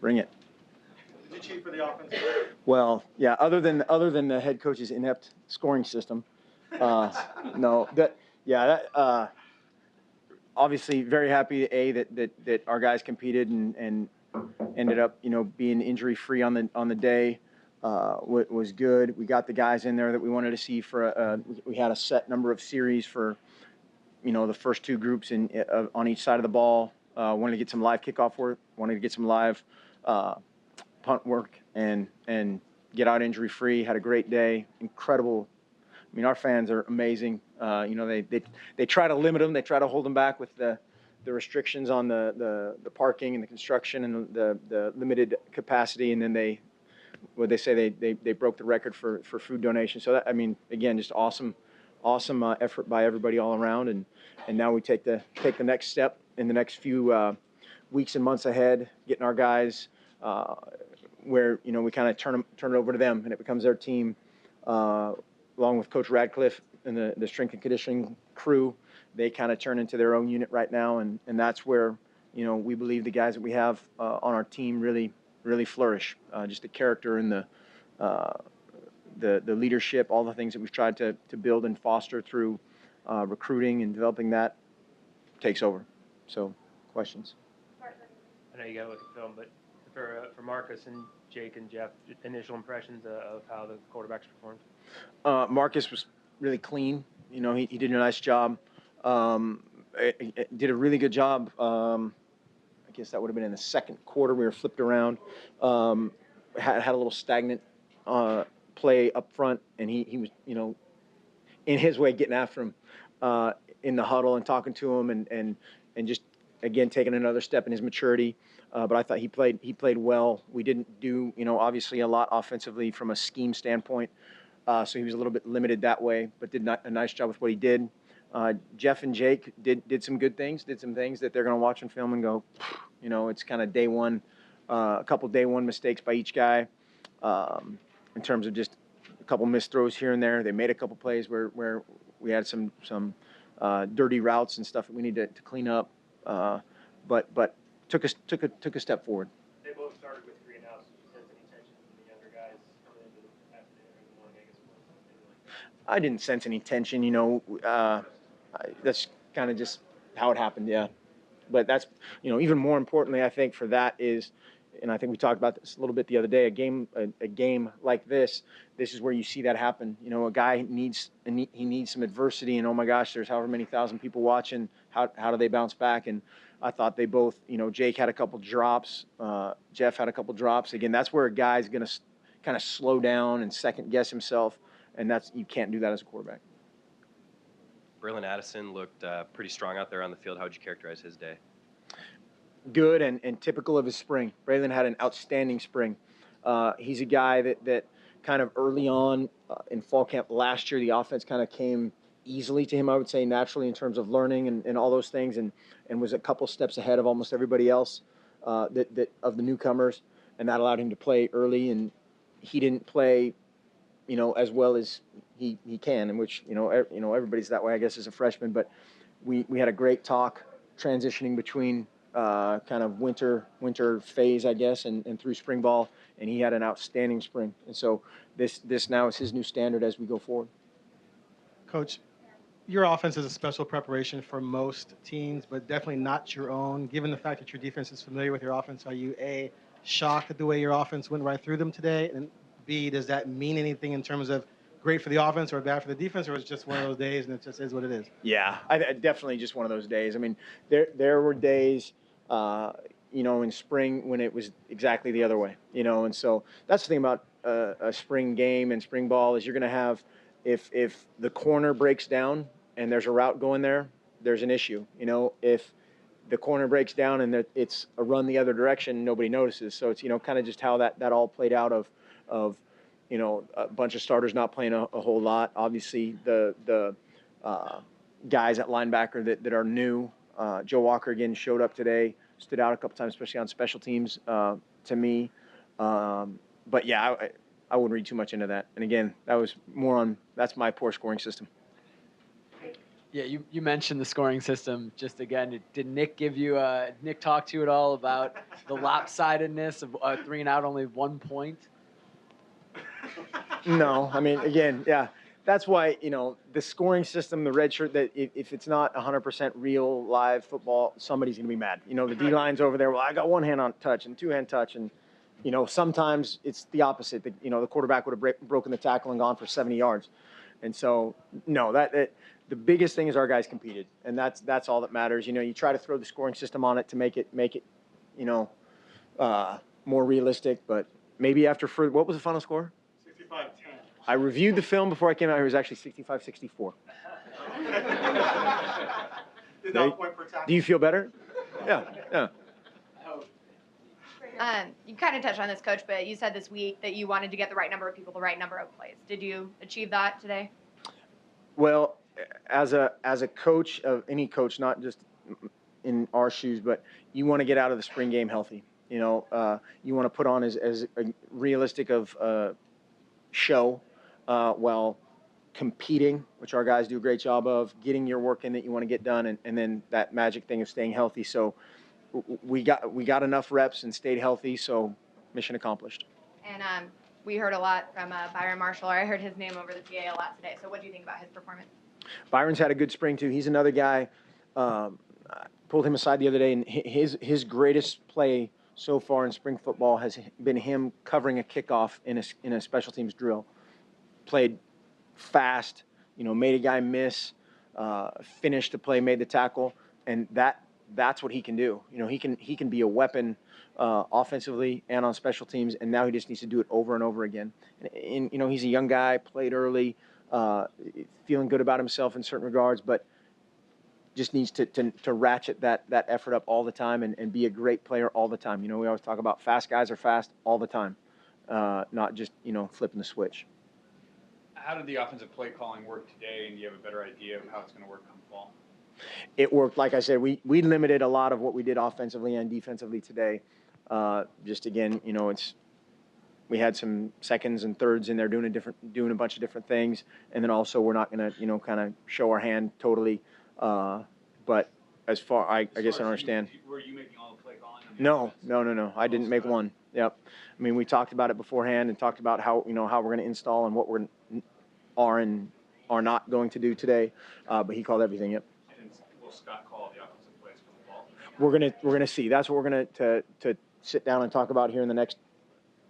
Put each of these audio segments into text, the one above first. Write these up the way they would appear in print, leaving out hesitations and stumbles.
Bring it. Did you cheat for the offense? Well, yeah. Other than the head coach's inept scoring system, no. Obviously, very happy that our guys competed and ended up being injury free on the day. Was good. We got the guys in there that we wanted to see for we had a set number of series for the first two groups on each side of the ball. Wanted to get some live kickoff work. Wanted to get some live punt work and get out injury free. Had a great day. Incredible. I mean, our fans are amazing. They try to limit them. They try to hold them back with the restrictions on the parking and the construction and the limited capacity. And then they broke the record for food donation. So that, I mean, again, just awesome effort by everybody all around. And now we take the next step in the next few weeks and months ahead, getting our guys where we kind of turn it over to them and it becomes their team. Along with Coach Radcliffe and the strength and conditioning crew, they kind of turn into their own unit right now, and that's where we believe the guys that we have on our team really flourish. Just the character and the leadership, all the things that we've tried to build and foster through recruiting and developing that takes over. So, questions? I know you got to look at film, but for Marcus and Jake and Jeff, initial impressions of how the quarterbacks performed? Marcus was really clean. He did a nice job. Did a really good job. I guess that would have been in the second quarter. We were flipped around. Had a little stagnant play up front, and he was, in his way, getting after him in the huddle and talking to him and just, again, taking another step in his maturity. But I thought he played well. We didn't do, obviously a lot offensively from a scheme standpoint. So he was a little bit limited that way, but did a nice job with what he did. Jeff and Jake did some good things, did some things that they're going to watch on film and go, it's kind of day one, a couple day one mistakes by each guy in terms of just a couple missed throws here and there. They made a couple plays where we had some dirty routes and stuff that we need to clean up, but took a step forward. They both started with 3 and outs. Did you sense any tension from the younger guys coming into after the morning, I guess? I didn't sense any tension, that's kind of just how it happened, yeah. But that's, even more importantly, I think for that is, and I think we talked about this a little bit the other day, a game like this is where you see that happen. A guy needs some adversity, and oh my gosh, there's however many thousand people watching. How do they bounce back? And I thought they both, Jake had a couple drops, Jeff had a couple drops. Again, that's where a guy's going to kind of slow down and second guess himself, and you can't do that as a quarterback. Braylon Addison looked pretty strong out there on the field. How would you characterize his day? Good and typical of his spring. Braylon had an outstanding spring. He's a guy that kind of early on in fall camp last year, the offense kind of came easily to him, I would say, naturally in terms of learning and all those things, and was a couple steps ahead of almost everybody else that of the newcomers, and that allowed him to play early. And he didn't play, as well as he can, in which everybody's that way, I guess, as a freshman. But we had a great talk transitioning between kind of winter phase, I guess, and through spring ball, and he had an outstanding spring. And so this now is his new standard as we go forward. Coach, your offense is a special preparation for most teams, but definitely not your own. Given the fact that your defense is familiar with your offense, are you A, shocked at the way your offense went right through them today? And B, does that mean anything in terms of great for the offense or bad for the defense, or it's just one of those days and it just is what it is? Yeah, definitely just one of those days. I mean, there were days, in spring when it was exactly the other way, and so that's the thing about a spring game and spring ball is you're going to have, if the corner breaks down and there's a route going there, there's an issue. If the corner breaks down and it's a run the other direction, nobody notices. So it's, kind of just how that all played out of a bunch of starters not playing a whole lot. Obviously, the guys at linebacker that are new. Joe Walker, again, showed up today, stood out a couple times, especially on special teams to me. But, yeah, I wouldn't read too much into that. And, again, that's my poor scoring system. Yeah, you mentioned the scoring system. Just again, did Nick Nick talk to you at all about the lopsidedness of 3 and out, only 1 point? No, I mean, again, yeah, that's why, the scoring system, the red shirt, that if it's not 100% real live football, somebody's going to be mad. The D line's over there. Well, I got one hand on touch and two hand touch. And, sometimes it's the opposite. The quarterback would have broken the tackle and gone for 70 yards. And so, no, the biggest thing is our guys competed. And that's all that matters. You try to throw the scoring system on it to make it, more realistic. But maybe what was the final score? 65-10. I reviewed the film before I came out here. It was actually 65-64. Did not point per tackle. Do you feel better? Yeah. You kind of touched on this, Coach, but you said this week that you wanted to get the right number of people, the right number of plays. Did you achieve that today? Well, as a coach of any coach, not just in our shoes, but you want to get out of the spring game healthy. You want to put on as a realistic of show while competing, which our guys do a great job of, getting your work in that you want to get done, and then that magic thing of staying healthy. So we got enough reps and stayed healthy, so mission accomplished. And we heard a lot from Byron Marshall. I heard his name over the PA a lot today. So what do you think about his performance? Byron's had a good spring too. He's another guy. I pulled him aside the other day, and his greatest play so far in spring football has been him covering a kickoff in a special teams drill. Played fast, made a guy miss, finished the play, made the tackle, and that's what he can do. He can be a weapon offensively and on special teams, and now he just needs to do it over and over again. And he's a young guy, played early, feeling good about himself in certain regards, but just needs to ratchet that effort up all the time and be a great player all the time. We always talk about fast guys are fast all the time, not just, flipping the switch. How did the offensive play calling work today, and do you have a better idea of how it's going to work come fall? It worked. Like I said, we limited a lot of what we did offensively and defensively today. Just again, we had some seconds and thirds in there doing a bunch of different things, and then also we're not going to kind of show our hand totally. But as far I guess I don't understand. Were you making all the play calling? No. I didn't make one. Yep. I mean, we talked about it beforehand and talked about how how we're going to install and what we are not going to do today. But he called everything. Yep. And will Scott call the offensive plays for the ball? We're gonna see. That's what we're going to sit down and talk about here in the next.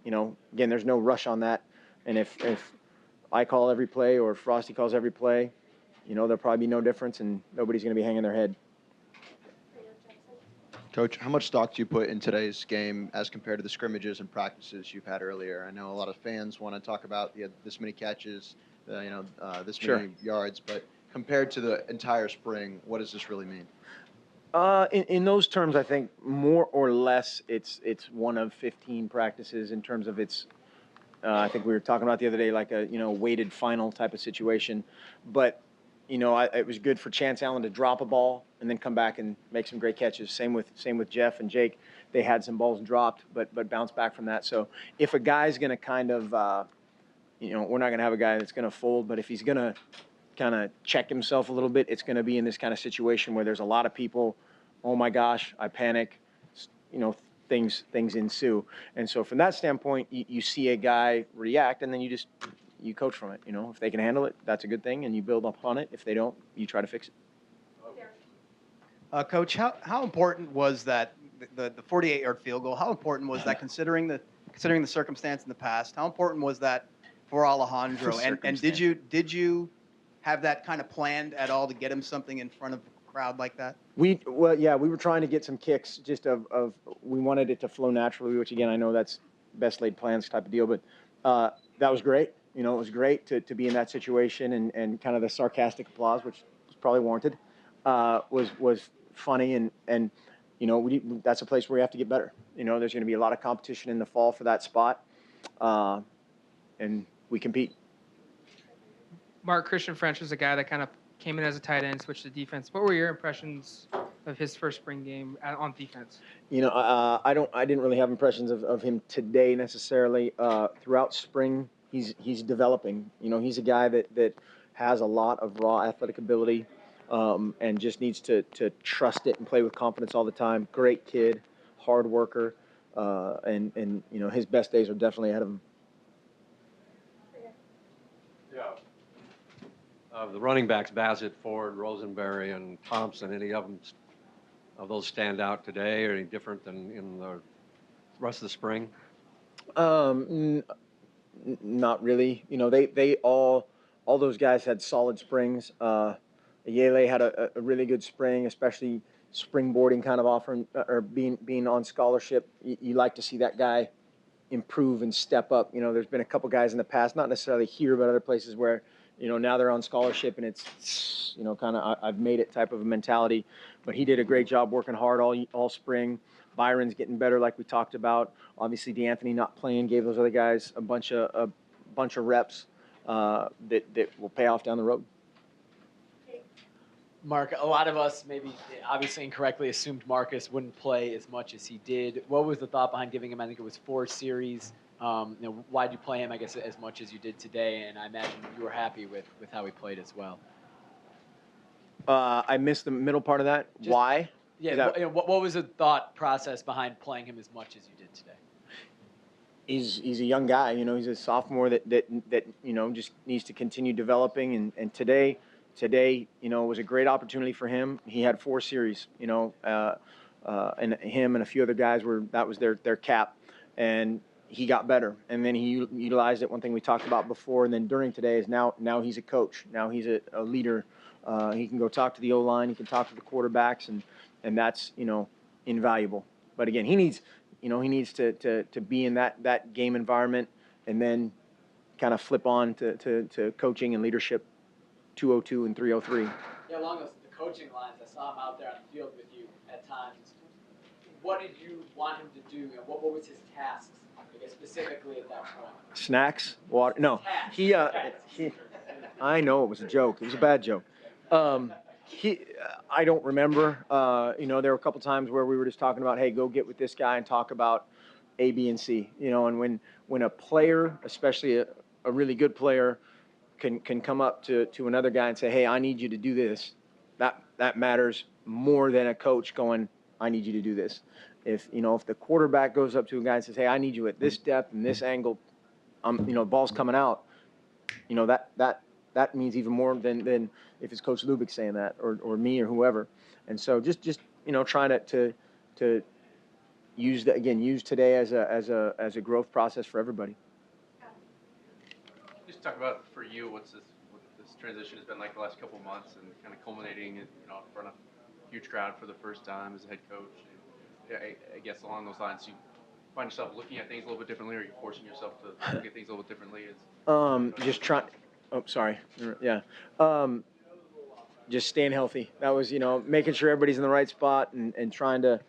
Again, there's no rush on that. And if I call every play or if Frosty calls every play, there'll probably be no difference and nobody's going to be hanging their head. Coach, how much stock do you put in today's game as compared to the scrimmages and practices you've had earlier? I know a lot of fans want to talk about this many catches, this Sure. many yards, but compared to the entire spring, what does this really mean? In those terms, I think more or less it's one of 15 practices in terms of its. I think we were talking about the other day, like a weighted final type of situation, but it was good for Chance Allen to drop a ball and then come back and make some great catches. Same with Jeff and Jake. They had some balls dropped, but bounced back from that. So if a guy's going to kind of, we're not going to have a guy that's going to fold, but if he's going to kind of check himself a little bit, it's going to be in this kind of situation where there's a lot of people. Oh my gosh, I panic. Things ensue. And so from that standpoint, you see a guy react, and then you coach from it. If they can handle it, that's a good thing, and you build upon it. If they don't, you try to fix it. Coach, how important was that the 48-yard field goal? How important was that considering the circumstance in the past? How important was that for Alejandro? And did you have that kind of planned at all to get him something in front of a crowd like that? We were trying to get some kicks just of we wanted it to flow naturally, which again I know that's best laid plans type of deal, but that was great. It was great to be in that situation and kind of the sarcastic applause, which was probably warranted, was funny and that's a place where we have to get better. There's going to be a lot of competition in the fall for that spot, and we compete. Mark, Christian French was a guy that kind of came in as a tight end, switched to defense. What were your impressions of his first spring game on defense? I didn't really have impressions of him today necessarily. Throughout spring, he's developing. He's a guy that has a lot of raw athletic ability. and just needs to trust it and play with confidence all the time. Great kid, hard worker, and his best days are definitely ahead of him. Yeah. The running backs, Bassett, Ford, Rosenberry, and Thompson, any of them of those stand out today, or any different than in the rest of the spring? Not really. They all those guys had solid springs. Yele had a really good spring, especially springboarding kind of offering or being on scholarship. You like to see that guy improve and step up. There's been a couple guys in the past, not necessarily here, but other places where, now they're on scholarship and it's, kind of I've made it type of a mentality. But he did a great job working hard all spring. Byron's getting better, like we talked about. Obviously, DeAnthony not playing gave those other guys a bunch of reps that will pay off down the road. Mark, a lot of us maybe obviously incorrectly assumed Marcus wouldn't play as much as he did. What was the thought behind giving him, I think it was 4 series? Why did you play him, I guess, as much as you did today? And I imagine you were happy with how he played as well. I missed the middle part of that. Why? Yeah, what was the thought process behind playing him as much as you did today? He's a young guy. He's a sophomore that just needs to continue developing. And today, was a great opportunity for him. He had 4 series, and him and a few other guys that was their cap, and he got better. And then he utilized it. One thing we talked about before, and then during today is now he's a coach. Now he's a leader. He can go talk to the O-line. He can talk to the quarterbacks, and that's invaluable. But again, he needs to be in that game environment, and then kind of flip on to coaching and leadership. 202 and 303. Yeah, along the coaching lines, I saw him out there on the field with you at times. What did you want him to do? What was his tasks, I guess, specifically at that point? Snacks, water. No, he. I know it was a joke. It was a bad joke. I don't remember. There were a couple times where we were just talking about, hey, go get with this guy and talk about A, B, and C. And when a player, especially a really good player, can come up to another guy and say, hey, I need you to do this, that matters more than a coach going, I need you to do this. If the quarterback goes up to a guy and says, hey, I need you at this depth and this angle, ball's coming out, that means even more than if it's Coach Lubick saying that or me or whoever. And so just trying to use today as a growth process for everybody. Just talk about for you what this transition has been like the last couple of months and kind of culminating in front of a huge crowd for the first time as a head coach. And I guess along those lines, you find yourself looking at things a little bit differently, or you're forcing yourself to look at things a little bit differently. Just trying. Oh, sorry. Yeah. Just staying healthy. That was making sure everybody's in the right spot and trying to.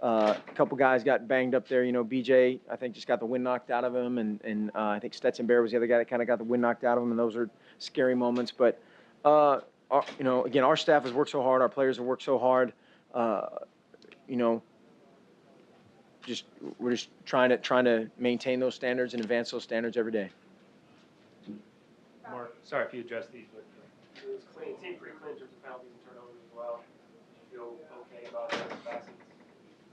A couple guys got banged up there. BJ, I think, just got the wind knocked out of him, and I think Stetson Bear was the other guy that kind of got the wind knocked out of him, and those are scary moments. But, again, our staff has worked so hard. Our players have worked so hard. We're just trying to maintain those standards and advance those standards every day. Mark, sorry if you addressed these, but it was clean. It seemed pretty clean in terms of penalties and turnovers as well. Did you feel okay about those facets?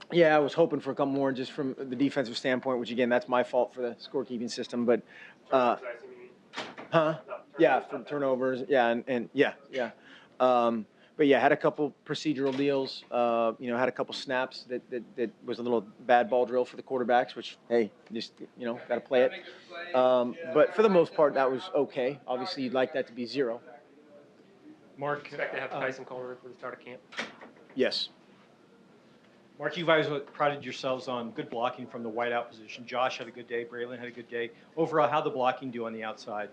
Yeah, I was hoping for a couple more just from the defensive standpoint, which, again, that's my fault for the scorekeeping system. But, yeah, for turnovers. Yeah, and yeah. But, yeah, had a couple procedural deals, had a couple snaps that was a little bad ball drill for the quarterbacks, which, hey, just, got to play it. But for the most part, that was okay. Obviously, you'd like that to be 0. Mark, expect to have Tyson Coleman for the start of camp? Yes. Mark, you guys prided yourselves on good blocking from the wideout position. Josh had a good day. Braylon had a good day. Overall, how'd the blocking do on the outside?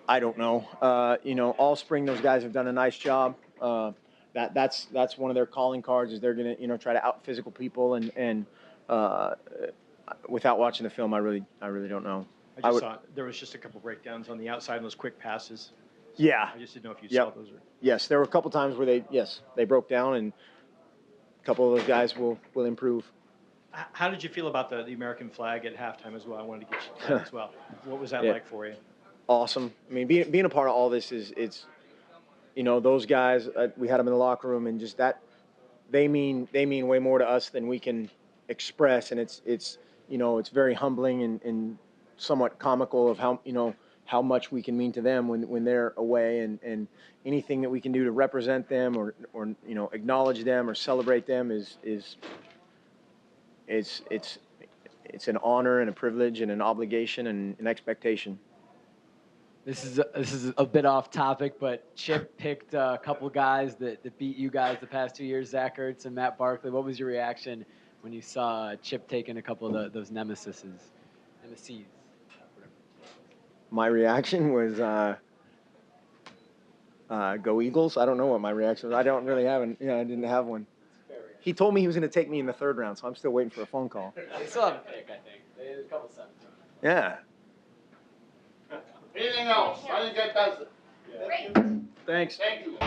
I don't know. All spring those guys have done a nice job. That's one of their calling cards is they're going to try to out physical people and without watching the film, I really don't know. I just saw there was just a couple breakdowns on the outside and those quick passes. So yeah. I just didn't know if you saw those. Yes, there were a couple times where they broke down, and a couple of those guys will improve. How did you feel about the American flag at halftime as well? I wanted to get you to that as well. What was that like for you? Awesome. I mean, being a part of all this is those guys, we had them in the locker room, and just that they mean way more to us than we can express, and it's very humbling and somewhat comical of how much we can mean to them when they're away, and anything that we can do to represent them or acknowledge them or celebrate them is it's an honor and a privilege and an obligation and an expectation. This is a bit off topic, but Chip picked a couple guys that beat you guys the past 2 years, Zach Ertz and Matt Barkley. What was your reaction when you saw Chip taking a couple of those nemesis? My reaction was go Eagles. I don't know what my reaction was. I don't really have I didn't have one. He told me he was going to take me in the 3rd round, so I'm still waiting for a phone call. They still have a pick, I think. There's a couple 17. Yeah. Anything else? I think that does it. Great. Thanks. Thank you.